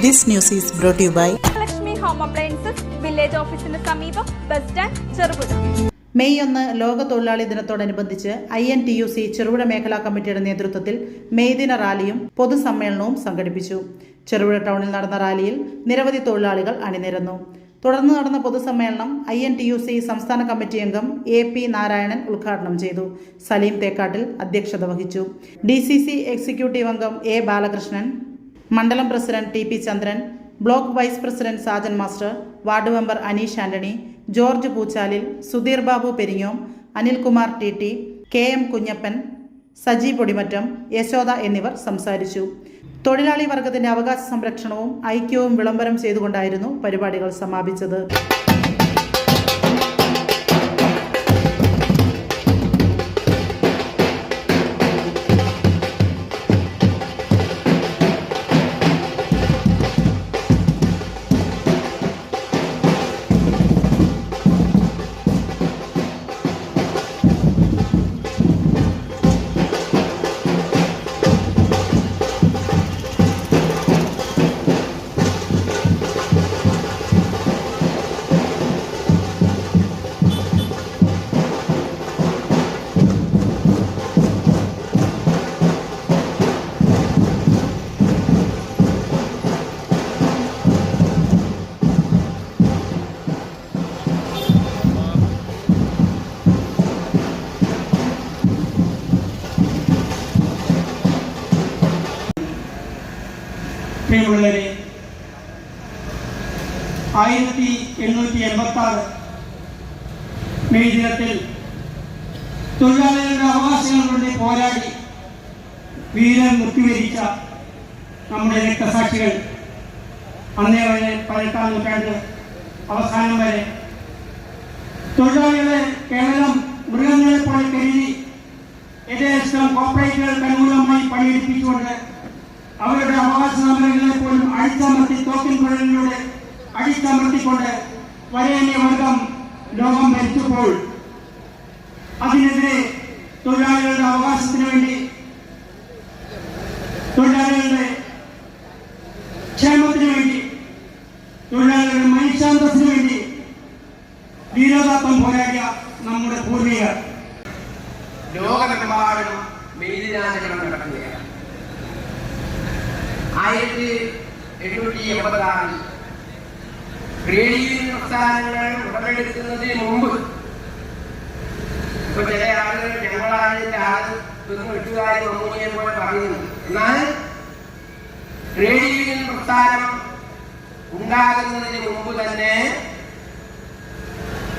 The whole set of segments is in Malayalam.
This news is brought to you by Lakshmi Home Appliances, Village Office in the സമീപം ബസ് സ്റ്റാൻഡ് ചെറുപുഴ. മെയ് 1 ലോക തൊഴിലാളി ദിനത്തോടനുബന്ധിച്ച് INTUC ചെറുപുഴ മേഖലാ കമ്മിറ്റിയുടെ നേതൃത്വത്തിൽ മെയ് ദിന റാലിയും പൊതുസമ്മേളനവും സംഘടിപ്പിച്ചു. ചെറുപുഴ ടൗണിൽ നടന്ന റാലിയിൽ നിരവധി തൊഴിലാളികൾ അണിനിരന്നു. തുടർന്ന് നടന്ന പൊതുസമ്മേളനം INTUC സംസ്ഥാന കമ്മിറ്റി അംഗം AP നാരായണൻ ഉദ്ഘാടനം ചെയ്തു. സലീം തേക്കാട്ടിൽ അധ്യക്ഷത വഹിച്ചു. DCC എക്സിക്യൂട്ടീവ് അംഗം A ബാലകൃഷ്ണൻ, മണ്ഡലം president TP Chandran, block vice president Sajan master, ward member Aneesh Antony, George Poochalil, Sudheer Babu Peringom, Anilkumar TT, KM Kunjappan, Saji Podimattam, Yashoda എന്നിവർ സംസാരിച്ചു. തൊഴിലാളി വർഗത്തിന്റെ അവകാശ സംരക്ഷണവും ഐക്യവും വിളംബരം ചെയ്തുകൊണ്ടായിരുന്നു പരിപാടികൾ സമാപിച്ചത്. പ്രിയമുള്ളവരെ, 1886 മെയ് ദിനത്തിൽ തൊഴിലാളികളുടെ അവകാശങ്ങൾക്ക് വേണ്ടി പോരാടി വീരം മൃത്യുവരിച്ച നമ്മുടെ രക്തസാക്ഷികൾ അന്നേ വരെ 18ാം നൂറ്റാണ്ട് അവസാനം വരെ തൊഴിലാളികളെ കേവലം മൃഗങ്ങളെ പോലെ കരുതി യഥേഷ്ടം കോർപ്പറേറ്റുകൾക്ക് അനുകൂലമായി പണിയെടുപ്പിച്ചുകൊണ്ട് അവരുടെ അവകാശ സമരങ്ങളെ പോലും അടിച്ചമർത്തി തോക്കിൻ കുഴലിലൂടെ അടിച്ചമർത്തിക്കൊണ്ട് വരേണ്യ വർഗം ലോകം ഭരിച്ചപ്പോൾ അതിനെതിരെ തൊഴിലാളികളുടെ അവകാശത്തിന് വേണ്ടി, തൊഴിലാളികളുടെ ക്ഷേമത്തിന് വേണ്ടി, തൊഴിലാളികളുടെ മനുഷ്യാന്തസ്സിന് വേണ്ടി വീരോദാത്തം പോരാടിയ നമ്മുടെ പൂർവികർ ലോകമെമ്പാടും മെയ് ദിനാചരണം നടക്കുകയാണ്. 1886 ട്രേഡ് യൂണിയൻ പ്രസ്ഥാനങ്ങൾ ഉടലെടുക്കുന്നതിന് മുമ്പ് ഇപ്പൊ ചില ആളുകൾ ഞങ്ങളാണിന്റെ ആള് വെട്ടുകാരി മമ്മൂനിയെ പോലെ പറയുന്നു. എന്നാൽ ട്രേഡ് യൂണിയൻ പ്രസ്ഥാനം ഉണ്ടാകുന്നതിന് മുമ്പ് തന്നെ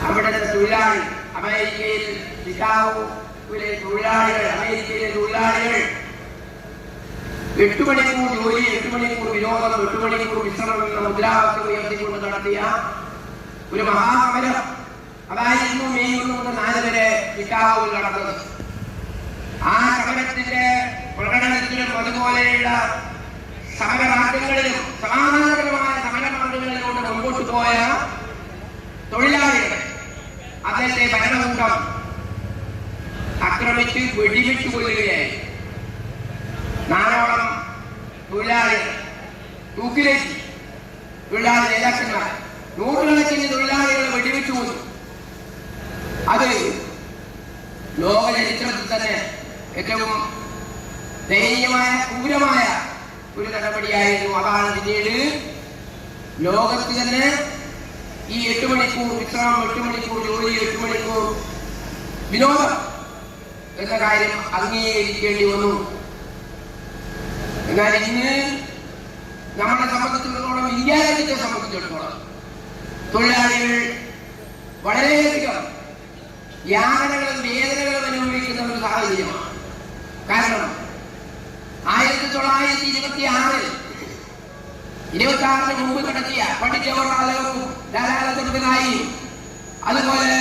അവിടുത്തെ തൊഴിലാളി, അമേരിക്കയിൽ ചിക്കാഗോയിലെ തൊഴിലാളികൾ, അമേരിക്കയിലെ തൊഴിലാളികൾ 8 മണിക്കൂർ ജോലി, 8 മണിക്കൂർ വിനോദം, 8 മണിക്കൂർ വിശ്രമം എന്ന മുദ്രാവാക്യം ഉയർത്തിക്കൊണ്ട് നടത്തിയ ഒരു മഹാസമരം അതായിരുന്നു മെയ് 1 മുതൽ 4 വരെ ചിക്കാഗോയിൽ നടന്നത്. ആ സമരത്തിന്റെ പ്രകടനത്തിലും അതുപോലെയുള്ള സമരമാർഗങ്ങളിലും സമാധാനപരമായ സമരമാർഗങ്ങളിലൂടെ മുമ്പോട്ട് പോയ തൊഴിലാളികളെ അതിന്റെ ഭരണകൂടം ആക്രമിച്ച് വെടിവെച്ചു കൊല്ലുകയായി. 4ഓളം തൊഴിലാളികൾ തൂക്കിലേറ്റി, തൊഴിലാളി നേതാക്കന്മാർ നൂറുകണക്കിന് തൊഴിലാളികളെ വെടിവെച്ചു കൊന്നു. അത് ലോക ചരിത്രത്തിൽ തന്നെ ഏറ്റവും ദയനീയമായ ക്രൂരമായ ഒരു നടപടിയായിരുന്നു. അതാണ് പിന്നീട് ലോകത്ത് തന്നെ ഈ 8 മണിക്കൂർ വിശ്രമം, 8 മണിക്കൂർ ജോലി, 8 മണിക്കൂർ വിനോദം എന്ന കാര്യം അംഗീകരിക്കേണ്ടി വന്നു. എന്നാൽ ഇന്ന് നമ്മളെ സംബന്ധിച്ചിടത്തോളം, ഇന്ത്യ രാജ്യത്തെ സംബന്ധിച്ചിടത്തോളം തൊഴിലാളികൾ വളരെയധികം യാതനകളും വേദനകളും അനുഭവിക്കുന്ന ഒരു സാഹചര്യമാണ്. കാരണം 1926 26 മുമ്പ് നടത്തിയ പണ്ഡിറ്റ് ജവഹർലാൽ നെഹ്റുവും ലാലാ ലജപത് റായിയും അതുപോലെ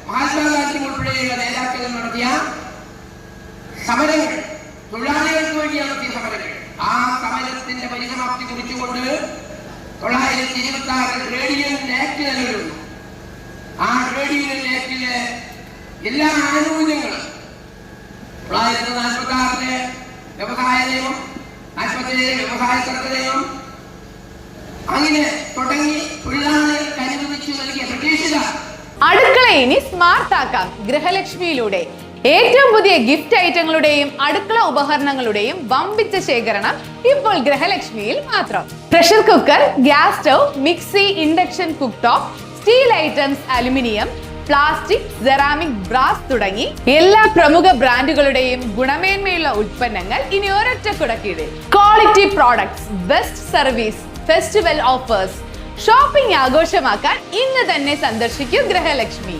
മഹാത്മാഗാന്ധി ഉൾപ്പെടെയുള്ള നേതാക്കൾ നടത്തിയ സമരങ്ങൾ, തൊഴിലാളികൾക്ക് വേണ്ടി നടത്തിയ സമരങ്ങൾ, ആ സമരത്തിന്റെ പരിസമാപ്തി കുറിച്ചുകൊണ്ട് 1926 ട്രേഡ് യൂണിയൻ ആക്ട് നിലവിൽ വന്നു. ആ ട്രേഡ് യൂണിയൻ ആക്ടിലെ എല്ലാ ആനുകൂല്യങ്ങളും 1946 വ്യവസായ നിയമം, 47 വ്യവസായ ചട്ട നിയമം, അങ്ങനെ തുടങ്ങി തൊഴിലാളികൾക്ക് അനുവദിച്ചു നൽകിയ ബ്രിട്ടീഷുകാർ അടുക്കള ഇനി സ്മാർട്ട് ആക്കാം ഗൃഹലക്ഷ്മിയിലൂടെ. ഏറ്റവും പുതിയ ഗിഫ്റ്റ് ഐറ്റങ്ങളുടെയും അടുക്കള ഉപകരണങ്ങളുടെയും വമ്പിച്ച ശേഖരണം ഇപ്പോൾ ഗൃഹലക്ഷ്മിയിൽ മാത്രം. Pressure cooker, gas stove, mixie, induction cook top, steel items, aluminium, plastic, ceramic, brass തുടങ്ങി എല്ലാ പ്രമുഖ ബ്രാൻഡുകളുടെയും ഗുണമേന്മയുള്ള ഉൽപ്പന്നങ്ങൾ ഇനി ഒരൊറ്റ കുടക്കീഴിൽ. Quality products, best service, festival offers. Shopping ആഘോഷമാക്കാൻ ഇന്ന് തന്നെ സന്ദർശിക്കൂ ഗൃഹലക്ഷ്മി.